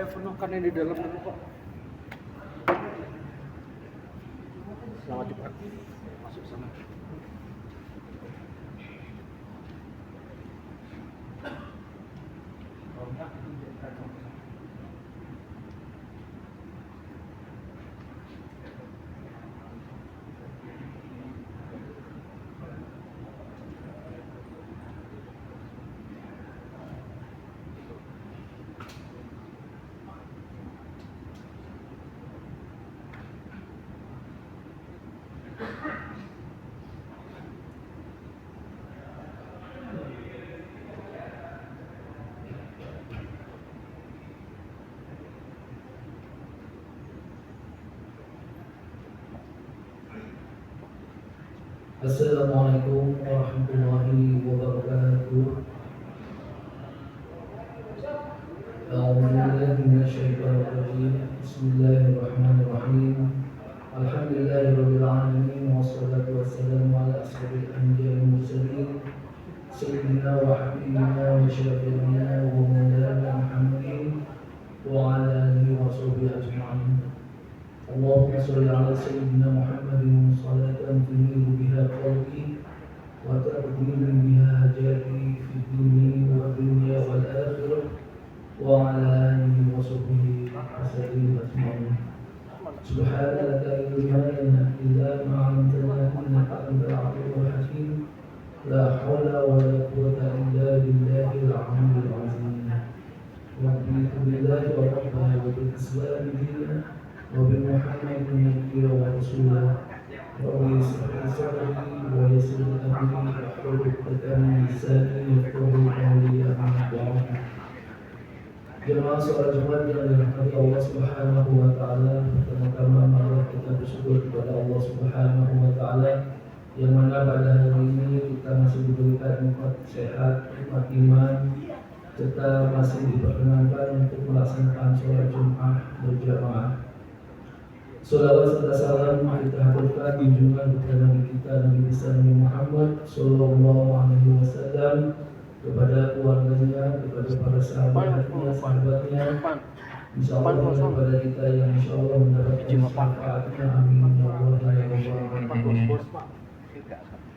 saya penuhkan ini di dalam dulu Pak. Selamat Jumat. Masuk sana. Assalamualaikum warahmatullahi wabarakatuh. A'udzubillahi minasyaitonir rajim. Bismillahirrahmanirrahim. Alhamdulillahirabbil alamin wassalatu wassalamu ala asyrofil anbiya'i wal mursalin sayyidina wa habibina wa syafi'ina wa maulana Muhammadin wa ala alihi wa sahbihi ajma'in. Allahumma sholli ala sayyidina Muhammadin salatan tumiru biha qalbi wa taqdimu biha hajati fid dunya wa dunya wal akhirah wa ala alihi wa sahbihi ajma'in. Subhanaka la ilma lana illa ma 'allamtana innaka antal 'alimul hakim. La haula wa la quwwata illa billahil 'aliyyil 'azim. Raditu billahi wa rabbana wa bil islami dinan وبمحمد نبيا ورسولا ويسر صدري ويسر امري واحلل عقدة من لساني يفقهوا قولي اما بعد. Jemaah sholat Jumat yang dirahmati Allah Subhanahu wa taala, pertama-tama marilah kita bersyukur kepada Allah Subhanahu wa taala yang mana pada hari ini kita masih diberikan nikmat sehat, nikmat iman, serta masih diperkenankan untuk melaksanakan sholat Jumat berjamaah. Salawat serta salam kita haturkan junjungan kepada Nabi kita Nabi besar Nabi Muhammad Sallallahu Alaihi Wasallam, kepada keluarganya, kepada para sahabatnya, insya Allah kepada kita yang insya Allah mendapatkan syafaatnya. Amin ya Allah ya Rabbal.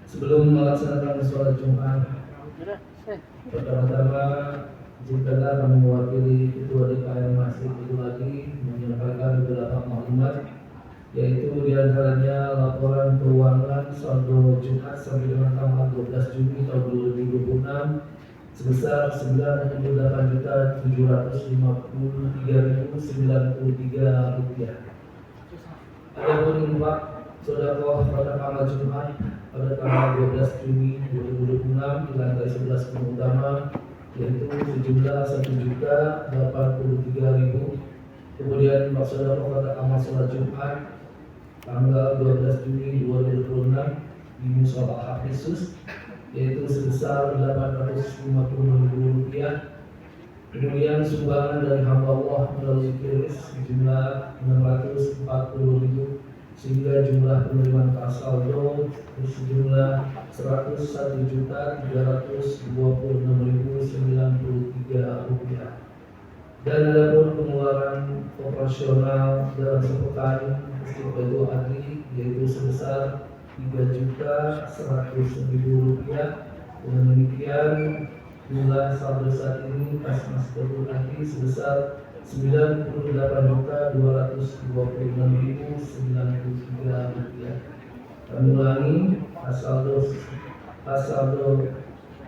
Sebelum melaksanakan sholat Jumat, pertama-tama izinkanlah kami mewakili Ketua DKM Masjid itu lagi menyampaikan beberapa maklumat, yaitu diantaranya laporan keuangan saldo Jumat sampai dengan tanggal 12 Juni tahun 2026 sebesar Rp9.753.093. Adapun infak sedekah pada tanggal Jumat pada tanggal 12 Juni 2026 di lantai 11 gedung utama yaitu sejumlah Rp1.083.000. Kemudian infak sedekah pada amal sholat Jumat tanggal 12 Juni 2026 di Mushola Hafizus yaitu sebesar Rp850.000. Kemudian sumbangan dari hamba Allah melalui kiris sejumlah Rp640.000 sehingga jumlah penerimaan saldo sejumlah Rp101.326.093. Dan adapun pengeluaran operasional dalam sepekan Masjid Baitul Adli yaitu sebesar Rp3.100.000. Dengan demikian jumlah saldo saat ini kas Masjid Baitul Adli sebesar Rp98.226.093. Kami ulangi, saldo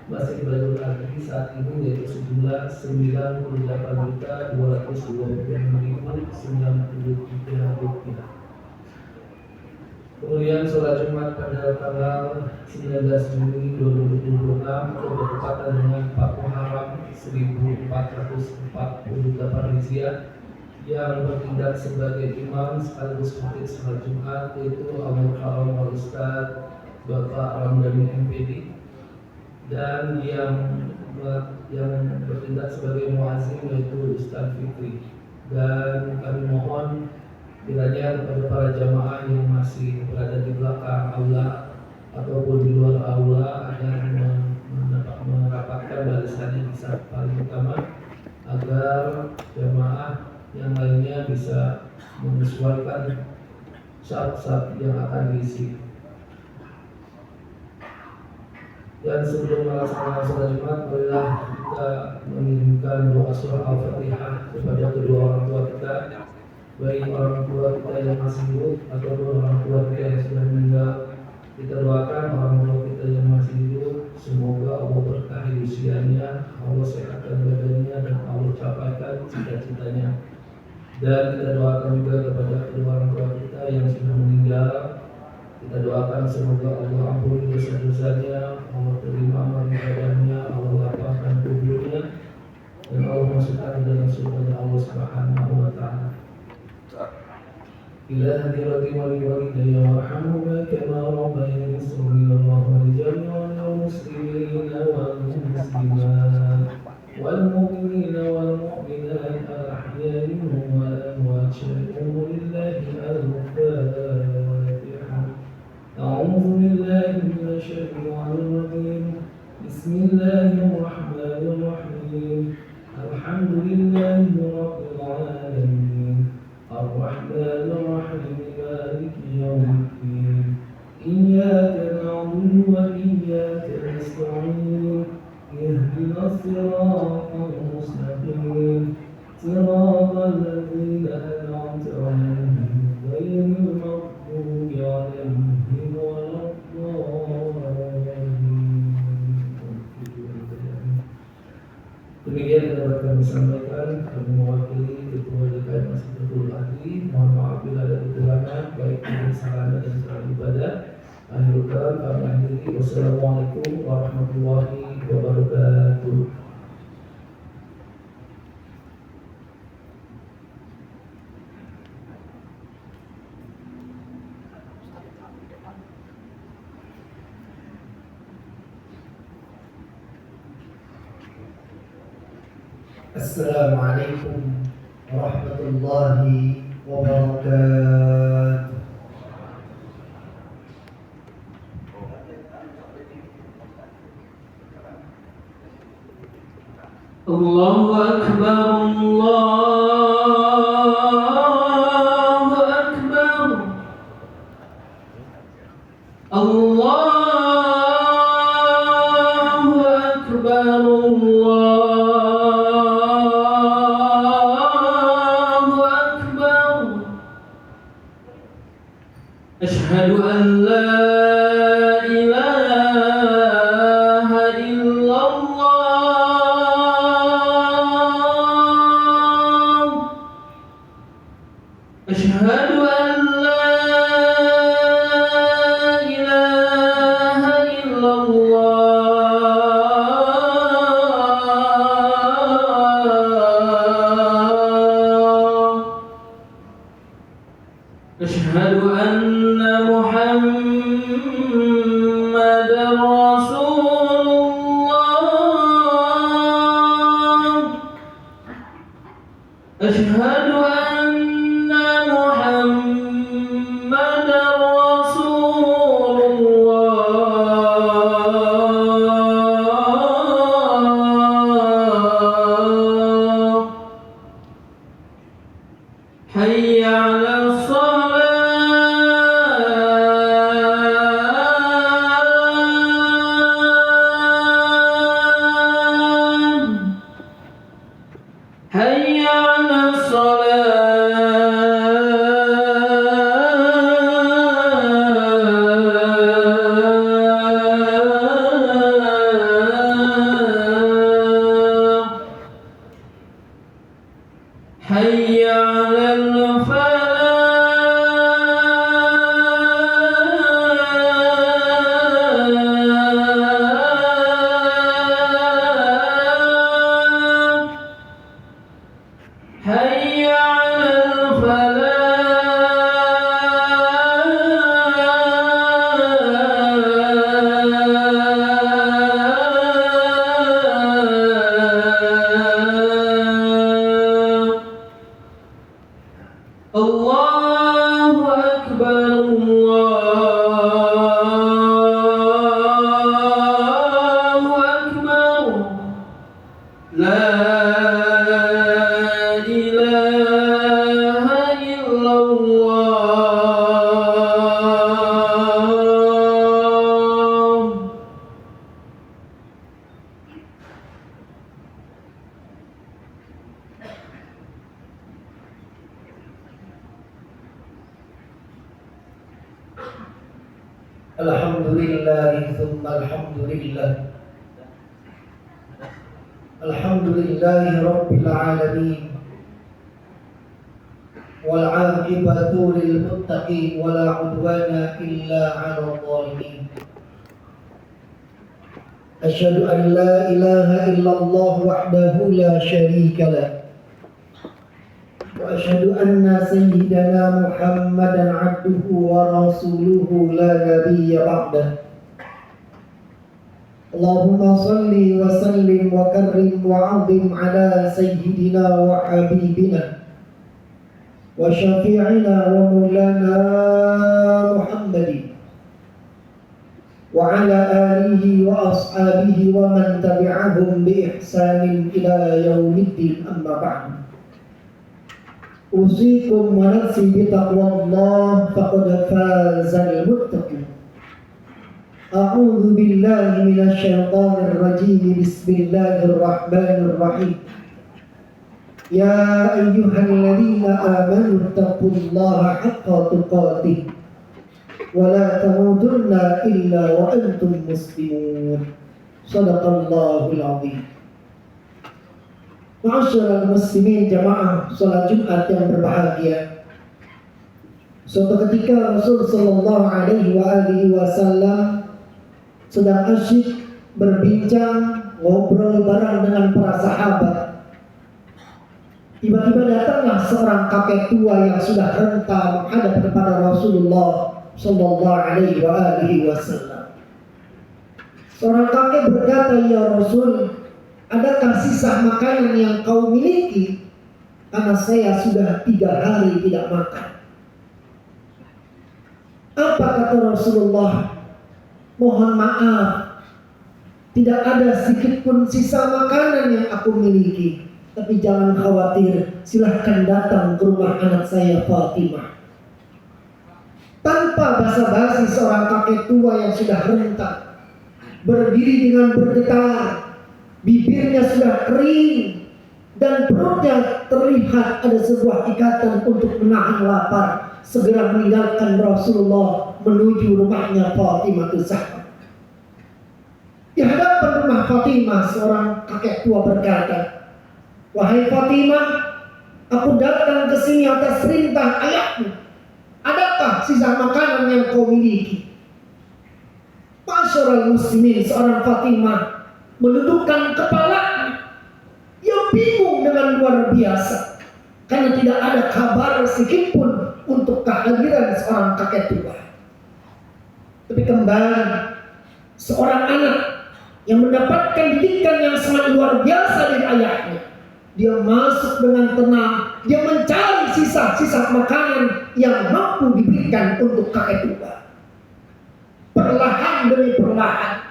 Masjid Baitul Adli saat ini yaitu sejumlah Rp98.226.093. Kemudian sholat Jumat pada tanggal 19 Juni 2026 bertepatan dengan 4 Muharram 1448 Hijriah yang bertindak sebagai imam sekaligus khatib sholat Jumat yaitu Abu Karam Wal Ustaz Bapak Ramdhani MPD, dan yang bertindak sebagai muazzin yaitu Ustaz Fikri. Dan kami mohon kiranya kepada para jamaah yang masih berada di belakang aula ataupun di luar aula agar merapatkan barisannya di saat paling utama agar jamaah saf-saf yang akan diisi. Dan sebelum melaksanakan sholat Jumat, marilah kita mengirimkan doa surah Al-Fatihah kepada kedua orang tua kita, baik orang tua kita yang masih hidup atau orang tua kita yang sudah meninggal. Kita doakan orang tua kita yang masih hidup, semoga Allah berkahi usianya, Allah sehatkan badannya, dan Allah capaikan cita-citanya. Dan kita doakan juga kepada kedua orang tua kita yang sudah meninggal. Kita doakan semoga Allah ampuni dosa-dosanya, Allah terima amal ibadahnya, Allah lapangkan kuburnya, dan Allah masukkan dalam surga Allah Subhanahu wa Ta'ala. إلى هديرة والوالدي وارحمهما كما ربياني صغيرا وهو لجميع المسلمين والمسلمات والمؤمنين والمؤمنات الأحياء منهم والأموات شهدوا لله الفاتحة. أعوذ بالله من الشيطان الرجيم. بسم الله الرحمن الرحيم. الحمد لله رب العالمين الرحمن الرحيم مالك يوم الدين إياك نعبد وإياك نستعين اهدنا الصراط المستقيم صراط الذين أنعمت عليهم غير المغضوب عليهم ولا الضالين. Demikian yang dapat kami sampaikan. Kami mewakili Ketua DKM Masjidul Adli. Mohon maaf bila ada kekurangan baik di sarana dan sarana ibadah. Akhirul kalam kami akhiri. Wassalamualaikum warahmatullahi wabarakatuh. Assalamualaikum warahmatullahi wabarakatuh. Allahu Akbar, Allahu Akbar, Allahu Akbar, Allahu Akbar. Asyhadu an la ilaha illallah. Asyhadu an la ilaha illallah. Asyhadu anna Muhammadar Rasulullah. Asyhadu anna Muhammadar Rasulullah. Hayya 'alas salat. Hayya 'alas salat. Hayya 'alal falah. Hayya 'alal falah. Allahu Akbar, Allahu Akbar. La ilaha illallah. Alhamdulillah thumma alhamdulillah. Alhamdulillahi rabbil alamin. Wal 'aqibatu lil muttaqin wa la 'udwana illa 'alal zalimin. Asyhadu an la ilaha illallah wahdahu la syarika lah. Wa asyhadu anna sayyidana Muhammadan 'abduhu wa rasuluhu la nabiyya ba'dah. Allahumma salli wa sallim wa karrim wa 'azim ala sayyidina wa habibina wa syafi'ina wa maulana Muhammadin wa ala alihi wa ashabihi wa man tabi'ahum bi ihsanin ila yaumiddin, amma ba'du. Usikum wa nafsi bi taqwallah faqad fazal muttaqin. A'udzu billahi minasy syaithanir rajim. Bismillahirrahmanirrahim. Ya ayyuhalladzina amanu taqullaha haqqa tuqatih wa la tamutunna illa wa antum muslimun. Shadaqallahul azim. Ma'asyiral muslimin, jamaah salat Jumat yang berbahagia. Suatu ketika Rasul sallallahu alaihi wasallam sedang asyik berbincang, ngobrol bareng dengan para sahabat. Tiba-tiba datanglah seorang kakek tua yang sudah renta menghadap kepada Rasulullah sallallahu alaihi wasallam. Seorang kakek berkata, "Ya Rasul, adakah sisa makanan yang kau miliki? Karena saya sudah 3 hari tidak makan." Apa kata Rasulullah? "Mohon maaf, tidak ada sedikit pun sisa makanan yang aku miliki. Tapi jangan khawatir, silahkan datang ke rumah anak saya Fatimah." Tanpa basa-basi, seorang kakek tua yang sudah renta berdiri dengan bergetar, bibirnya sudah kering dan perutnya terlihat ada sebuah ikatan untuk menahan lapar, segera meninggalkan Rasulullah menuju rumahnya Fatimah Zahra. Di hadapan rumah Fatimah, seorang kakek tua berkata, "Wahai Fatimah, aku datang ke sini atas perintah ayahmu. Adakah sisa makanan yang kau miliki?" Ma'asyiral muslimin, seorang Fatimah menundukkan kepalanya. Ia bingung dengan luar biasa karena tidak ada kabar sedikit pun untuk kehadiran seorang kakek tua. Tapi kembali, seorang anak yang mendapatkan didikan yang sangat luar biasa dari ayahnya, dia masuk dengan tenang, dia mencari sisa-sisa makanan yang mampu diberikan untuk kakek tua. Perlahan demi perlahan,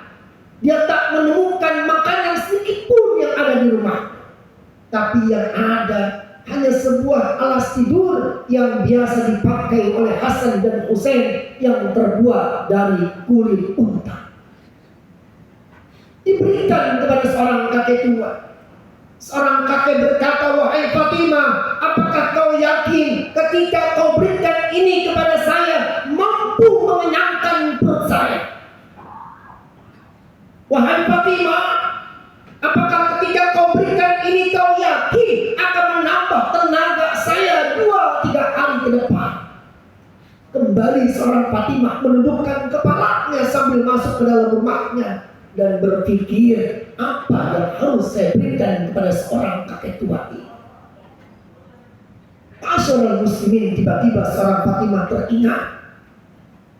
dia tak menemukan makanan sedikit pun yang ada di rumah. Tapi yang ada hanya sebuah alas tidur yang biasa dipakai oleh Hasan dan Husain yang terbuat dari kulit unta. Diberikan kepada seorang kakek tua. Seorang kakek berkata, "Wahai Fatimah, apakah kau yakin ketika kau berikan ini kepada saya mampu mengenyangkan perut saya?" "Wahai Fatimah, apakah ketika kau berikan ini kau yakin akan menambah tenaga saya 2-3 hari ke depan?" Kembali seorang Fatimah menundukkan kepalanya sambil masuk ke dalam rumahnya dan berpikir, apa yang harus saya berikan kepada seorang kakek tua ini. Ma'asyiral muslimin, tiba-tiba seorang Fatimah teringat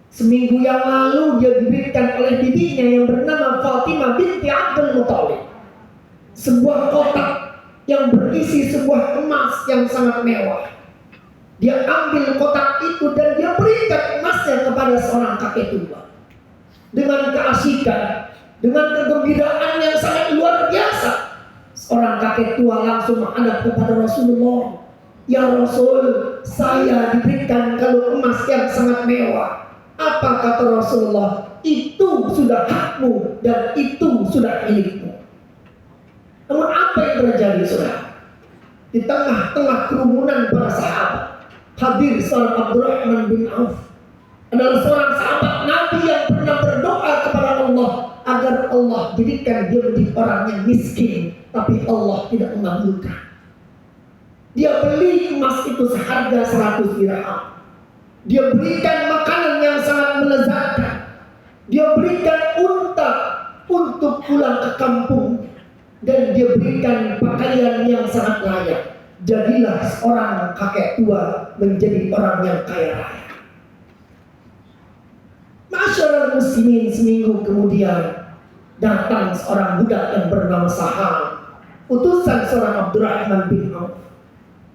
seminggu yang lalu dia diberikan oleh bibinya yang bernama Fatimah binti Abdul Muthalib sebuah kotak yang berisi sebuah emas yang sangat mewah. Dia ambil kotak itu dan dia berikan emasnya kepada seorang kakek tua. Dengan keasikan, dengan kegembiraan yang sangat luar biasa, seorang kakek tua langsung menghadap kepada Rasulullah. "Ya Rasul, saya diberikan kalung emas yang sangat mewah." Apa kata Rasulullah? "Itu sudah hakmu dan itu sudah milikmu." Namun apa yang terjadi, saudara? Di tengah-tengah kerumunan para sahabat, hadir seorang Abdurrahman bin Auf. adalah seorang sahabat Nabi yang pernah berdoa kepada Allah agar Allah jadikan dia menjadi orang yang miskin, tapi Allah tidak mengabulkan. Dia beli emas itu seharga 100 dirham. Dia berikan makanan yang sangat melezatkan. Dia berikan unta untuk pulang ke kampung. Dan dia berikan pakaian yang sangat layak. Jadilah seorang kakek tua menjadi orang yang kaya raya. Masyarakat muslimin, seminggu kemudian datang seorang budak yang bernama Sahal, utusan seorang Abdurrahman bin Auf.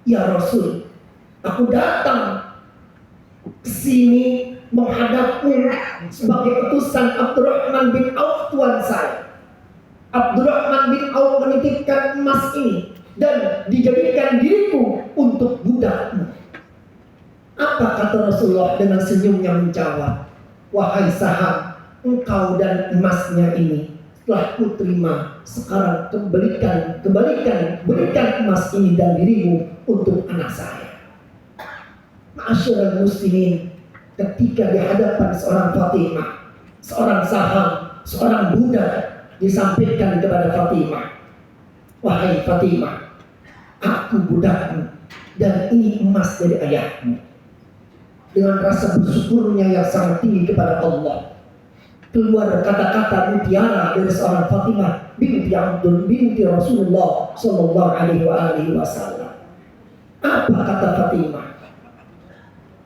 Ya Rasul, aku datang ke sini menghadapmu sebagai utusan Abdurrahman bin Auf, tuan saya. Abdurrahman bin Auf menitipkan emas ini dan dijadikan diriku untuk budakmu. Apa kata Rasulullah dengan senyumnya menjawab, wahai Sahab, engkau dan emasnya ini telah kuterima. Sekarang berikan emas ini dan dirimu untuk anak saya. Ma'asyiral muslimin, ketika di hadapan seorang Fatimah, seorang Sahab, seorang budak, disampaikan kepada Fatimah, wahai Fatimah, aku budakmu dan ini emas dari ayahmu. Dengan rasa bersyukurnya yang sangat tinggi kepada Allah, keluar kata-kata mutiara dari seorang Fatimah binti Abdul binti Rasulullah Sallallahu Alaihi Wasallam. Apa kata Fatimah?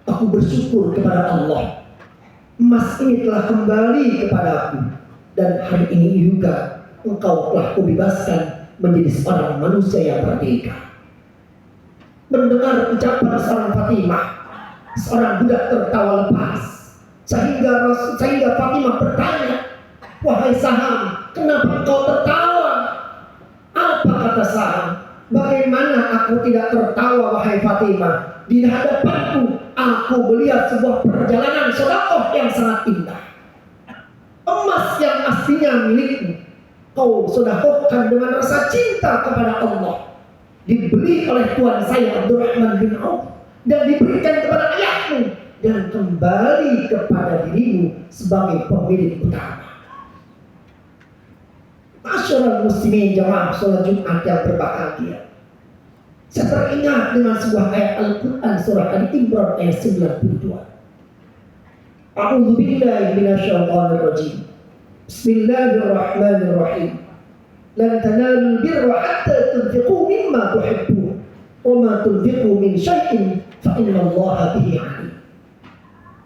Aku bersyukur kepada Allah, emas ini telah kembali kepadaku, dan hari ini juga engkau telah kubebaskan menjadi seorang manusia yang merdeka. Mendengar ucapan seorang Fatimah, seorang budak tertawa lepas, sehingga Fatimah bertanya, wahai Saham, kenapa engkau tertawa? Apa kata Saham? Bagaimana aku tidak tertawa, wahai Fatimah? Di hadapanku aku melihat sebuah perjalanan sedekah yang sangat indah. Emas yang aslinya milikmu, kau sedekahkan dengan rasa cinta kepada Allah. Dibeli oleh tuan saya Abdurrahman bin Auf dan diberikan kepada ayahmu dan kembali kepada dirimu sebagai pemilik utama. Masyarakat muslimin jamaah sholat Jumat yang berbahagia, saya teringat dengan sebuah ayat Al-Quran surah Al-Imran ayat 92. A'udzu billahi minasyaitonir rajim. Bismillahirrahmanirrahim. Lan tanalul birra hatta tunfiqu mimma tuhibbun wa ma tunfiqu min syai'in fa innallaha bihi 'alim.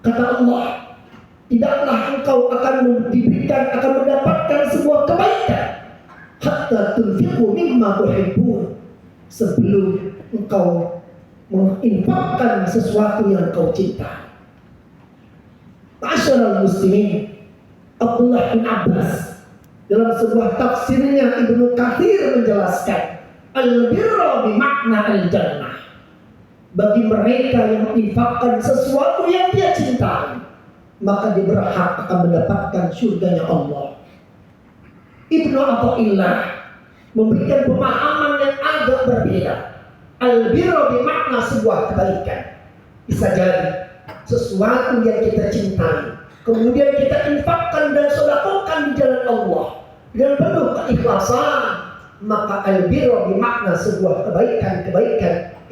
Kata Allah, tidaklah engkau akan mendapatkan sebuah kebaikan hatta tunfiqu mimma tuhibbun, sebelum engkau menginfakkan sesuatu yang kau cintai. Masyarakat muslimin, Abdullah bin Abbas dalam sebuah tafsirnya Ibnu Katsir menjelaskan al-birra bimakna al-jannah. Bagi mereka yang menginfakkan sesuatu yang dia cintai, maka dia berhak akan mendapatkan surganya Allah. Ibnu Athaillah memberikan pemahaman yang agak berbeda. Al-birra bimakna sebuah kebaikan. Bisa jadi sesuatu yang kita cintai, kemudian kita infakkan dan sedekahkan di jalan Allah dengan penuh keikhlasan, maka al-birra bimakna sebuah kebaikan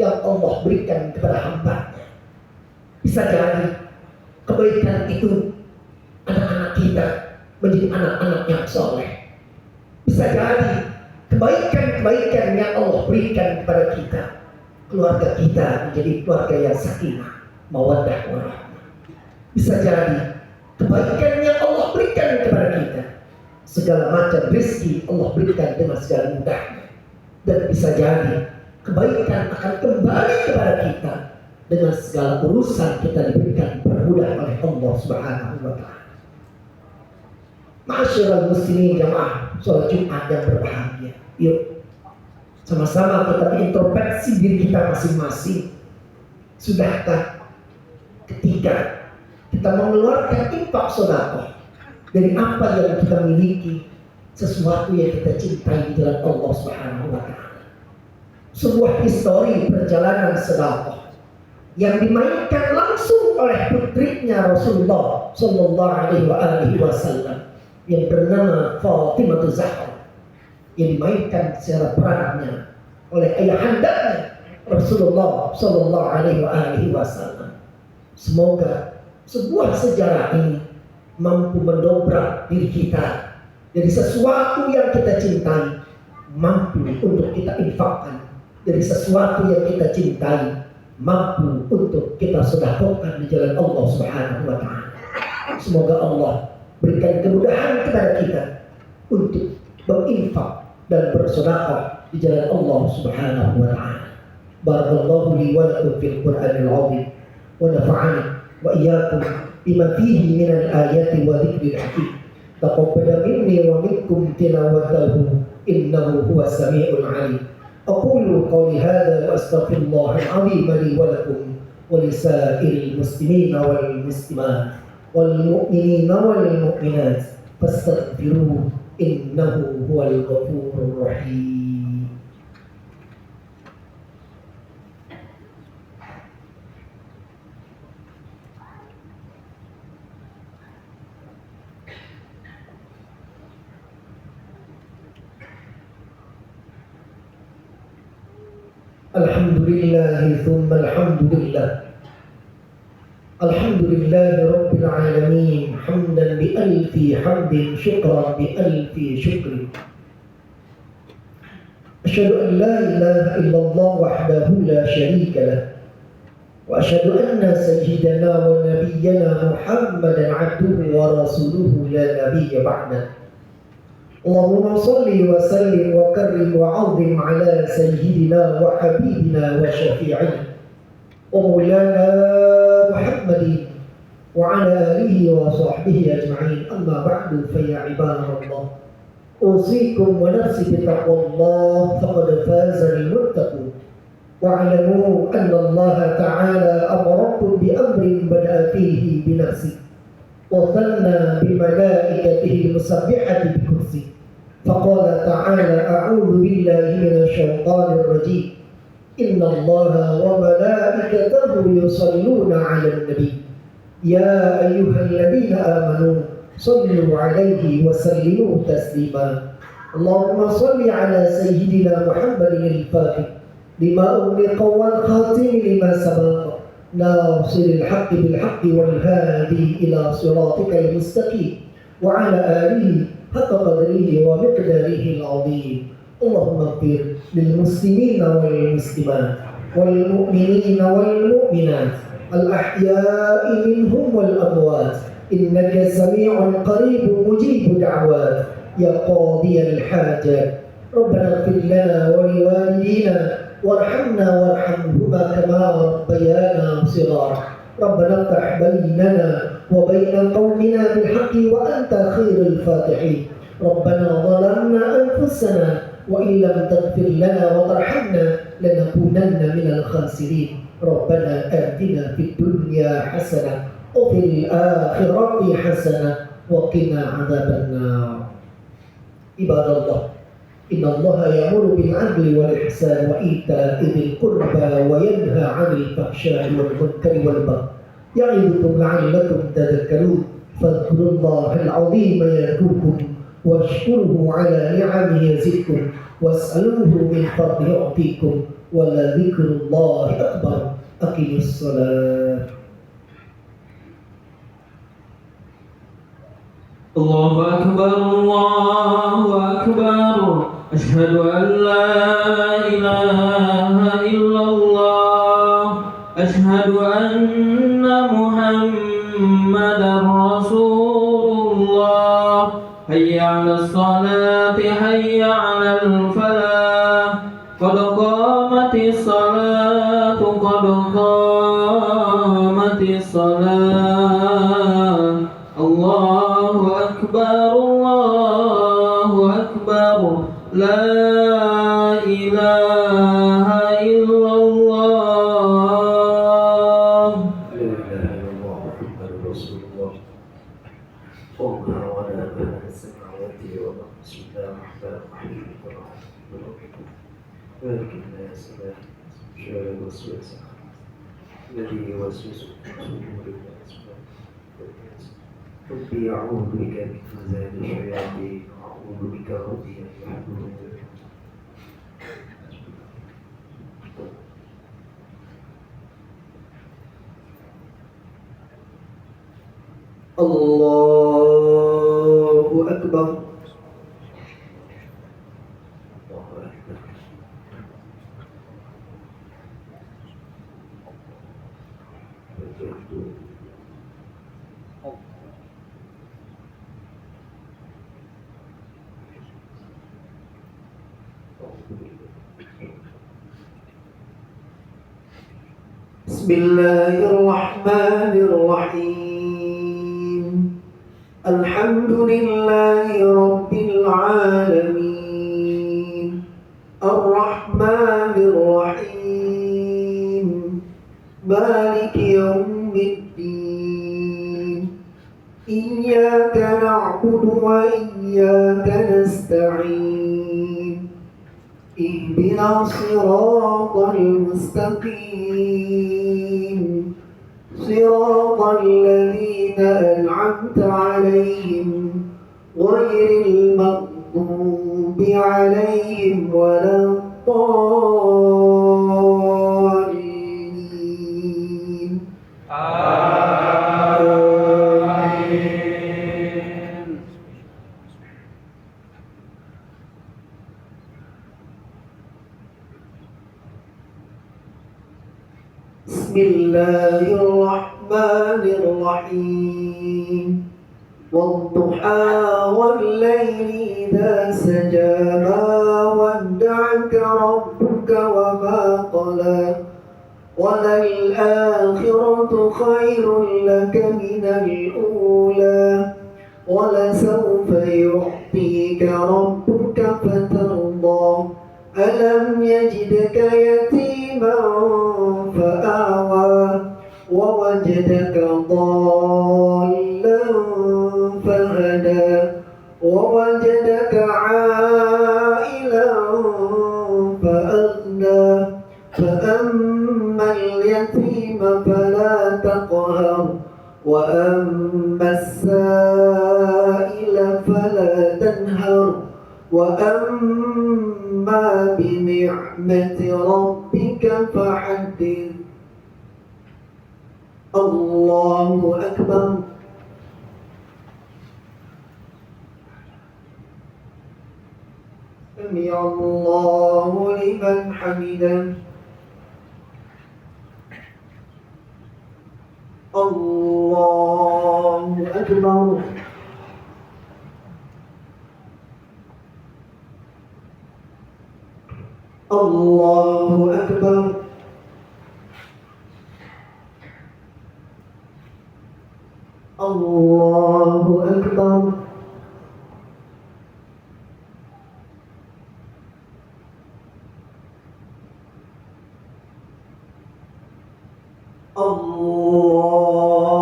yang Allah berikan kepada hamba-Nya. Bisa jadi kebaikan itu anak-anak kita menjadi anak-anak yang soleh. Bisa jadi kebaikan yang Allah berikan kepada kita, keluarga kita menjadi keluarga yang sakinah, mawaddah warahmah. Bisa jadi kebaikan yang Allah berikan kepada kita, segala macam rezeki Allah berikan dengan segala mudahnya. Dan bisa jadi kebaikan akan kembali kepada kita dengan segala urusan kita diberikan permudah oleh Allah Subhanahu wa Ta'ala. Masyarakat muslimin jamaah sholat Jumat yang berbahagia, yuk sama-sama kita introspeksi diri kita masing-masing. Sudahkah ketika kita mengeluarkan infak sedekah dari apa yang kita miliki, sesuatu yang kita cintai di jalan Allah Subhanahu wa Ta'ala? Sebuah histori perjalanan sedekah yang dimainkan langsung oleh putrinya Rasulullah Sallallahu Alaihi Wasallam yang bernama Fatimah Zahra, yang dimainkan secara perannya oleh ayahandanya Rasulullah Sallallahu Alaihi Wasallam. Semoga sebuah sejarah ini mampu mendobrak diri kita dari sesuatu yang kita cintai, mampu untuk kita infakkan, dari sesuatu yang kita cintai, mampu untuk kita sedekahkan di jalan Allah Subhanahu wa taala. Semoga Allah berikan kemudahan kepada kita untuk berinfak dan bersedekah di jalan Allah Subhanahu wa taala. Barakallahu li wa lakum fil Qur'anil 'azim wa nafa'ani wa iyyakum bima fihi min al-ayati wa dzikril hakim. Taqabbal minni wa minkum tilawatahu innahu huwas samiul 'alim. أقول قولي هذا وأستغفر الله العظيم لي ولكم ولسائر المسلمين والمسلمات والمؤمنين والمؤمنات فاستغفروه إنه هو الغفور الرحيم. الحمد لله ثم الحمد لله. الحمد لله رب العالمين حمدا بألف حمد شكرا بألف شكر. أشهد أن لا إله إلا الله وحده لا شريك له، وأشهد أن سيدنا ونبينا محمدا عبده ورسوله لا نبي بعده. اللهم صل وسلم وكرم وعظم على سيدنا وحبيبنا وشفيعنا ومولانا محمد وعلى آله وصحبه أجمعين. أما بعد فيا عباد الله، أوصيكم ونفسي بتقوى الله فقد فاز المتقون. واعلموا أن الله تعالى أمركم بأمر بدأ فيه بنفسه وثنى بملائكته المسبحة بكرسي، فقال تعالى: أعوذ بالله من الشيطان الرجيم، إن الله وملائكته يصلون على النبي يا أيها الذين آمنوا صلوا عليه وسلموا تسليما. اللهم صل على سيدنا محمد الفاتح لما أغلق والخاتم لما سبق ناصر الحق بالحق والهادي إلى صراطك المستقيم وعلى آله حق قدره ومقداره العظيم. اللهم اغفر للمسلمين والمسلمات والمؤمنين والمؤمنات الأحياء منهم والأموات إنك سميع قريب مجيب دعوات يا قاضي الحاجات. ربنا اغفر لنا ولوالدينا وارحمنا وارحمهما كما ربيانا صغارا. ربنا افتح بيننا وبين قومنا بالحق وأنت خير الفاتحين. ربنا ظلمنا أنفسنا وإن لم تغفر لنا وترحمنا لنكونن من الخاسرين. ربنا آتنا في الدنيا حسنة وفي الآخرة حسنة وقنا عذاب النار. عباد الله، إن الله يأمر بالعدل والإحسان وإيتاء ذي القربى وينهى عن الفحشاء والمنكر والبغي يعظكم لعلكم تذكرون. فاذكروا الله العظيم يذكركم واشكره على نعمه يزدكم واسألوه من فضله يعطيكم ولذكر الله أكبر. أقم الصلاة. الله أكبر الله أكبر أشهد أن لا إله إلا الله أشهد أن محمدا رسول الله. حي على الصلاة حي على الفلاح قد قامت الصلاة قد قامت الصلاة. الله أكبر الله أكبر لا إله إلا الله. لا إله إلا الله محمد رسول الله. قومها ولا أهل السماوات والأرض. بسم الله الرحمن الرحيم. بارك الله يا سلام شر الوسواس الذي يوسوس في صدور الناس ربي أعوذ بك من همزات الشياطين وأعوذ بك ربي أن يحضرون. الله أكبر. بسم الله الرحمن الرحيم. الحمد لله رب العالمين الرحمن الرحيم مالك يوم الدين إياك نعبد وإياك نستعين اهدنا الصراط المستقيم صراط الذين أنعمت عليهم غير المغضوب عليهم ولا الضالين. بسم الله الرحمن الرحيم. والضحى والليل إذا سجى ما ودعك ربك وما قلى وللآخرة خير لك من الأولى ولسوف يعطيك ربك فترضى ألم يجدك يتيما فآوى ووجدك ضالا فهدى ووجدك عائلا فأغنى فأما اليتيم فلا تقهر وأما السائل فلا تنهر وأما بنعمة ربك فحدث. الله أكبر. سمع الله لمن حمده. الله أكبر. الله أكبر. الله أكبر.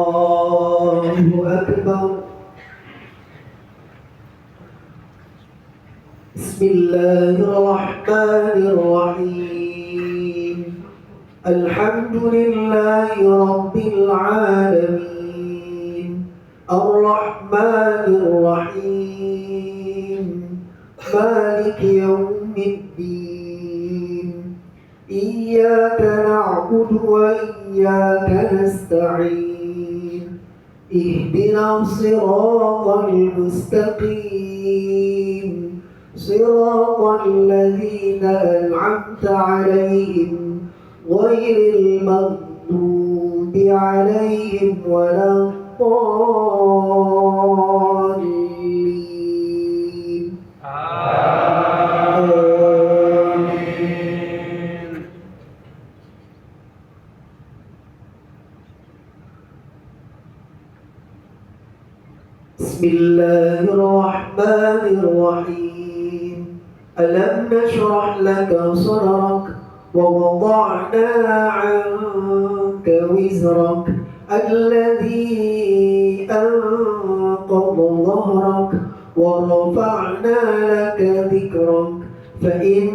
الله أكبر. بسم الله الرحمن الرحيم. الحمد لله رب العالمين الرحمن الرحيم مالك يوم الدين إياك نعبد وإياك نستعين اهدنا الصراط المستقيم صراط الذين أنعمت عليهم غير المغضوب عليهم ولا الضالين. آمين. بسم الله الرحمن الرحيم. ألم نشرح لك صدرك ووضعنا عنك وزرك الذي أنقض ظهرك ورفعنا لك ذكرك فإن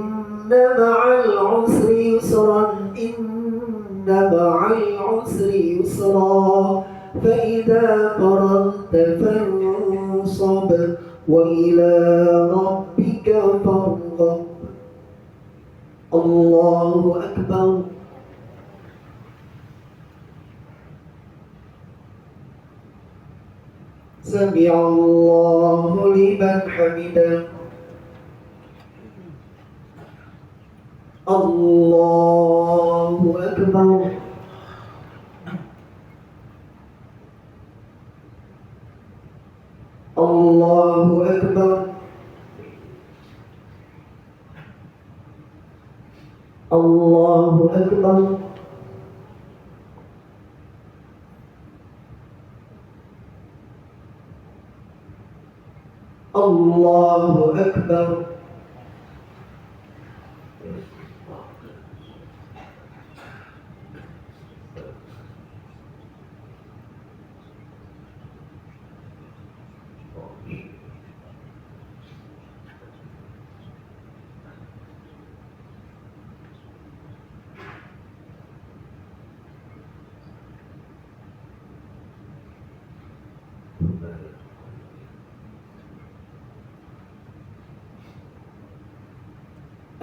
مع العسر يسرا إن مع العسر يسرا فإذا فرغت فانصب وإلى ربك فارغب. الله أكبر. سمع الله لمن حمده. الله أكبر. الله أكبر. الله أكبر. الله أكبر.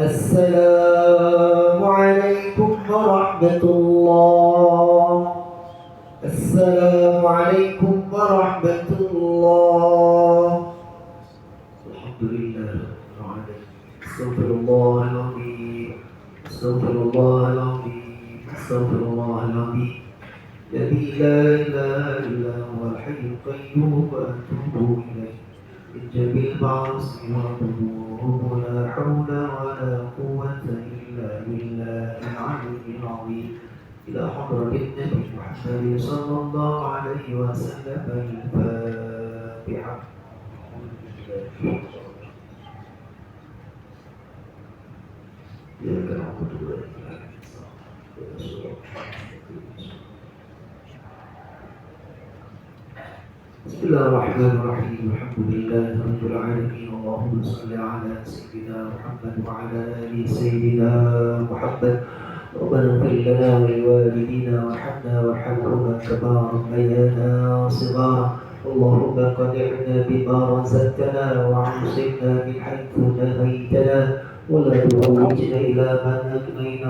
السلام عليكم ورحمة الله. السلام عليكم ورحمة الله. الحمد لله رب العالمين. استغفر الله العظيم. استغفر الله العظيم. استغفر الله العظيم الذي لا إله إلا هو الحي القيوم وأتوب إليه من جميع المعاصي والذنوب ولا حول ولا قوة إلا بالله العلي العظيم. إلى حضرة النبي محمد صلى الله عليه وسلم الفاتحة. إياك نعبد وإياك نستعين. بسم الله الرحمن الرحيم. الحمد لله رب العالمين. اللهم صل على سيدنا محمد وعلى آل سيدنا محمد. ربنا اغفر لنا ولوالدينا وارحمنا وارحمهما كما ربيانا صغارا. اللهم قنعنا بما رزقتنا وعصمنا من حيث نهيتنا ولا تزوجنا إلى ما أغنينا